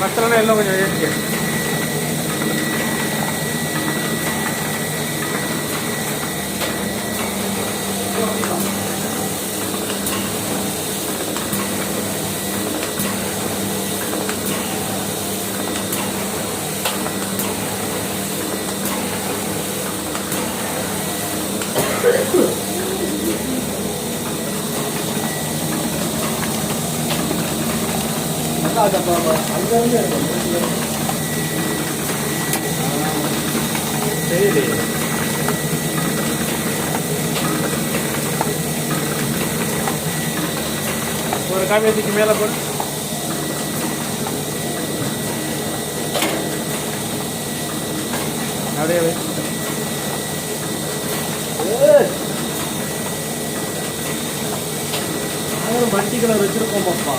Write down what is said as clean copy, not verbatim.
மற்றெல்லாம் எல்லாம் கொஞ்சம் ஏற்றி தெரியலையே ஒரு காமியத்துக்கு மேலே போடு அப்படியே மல்டி கலர் வச்சிருக்கோம் பாப்பா.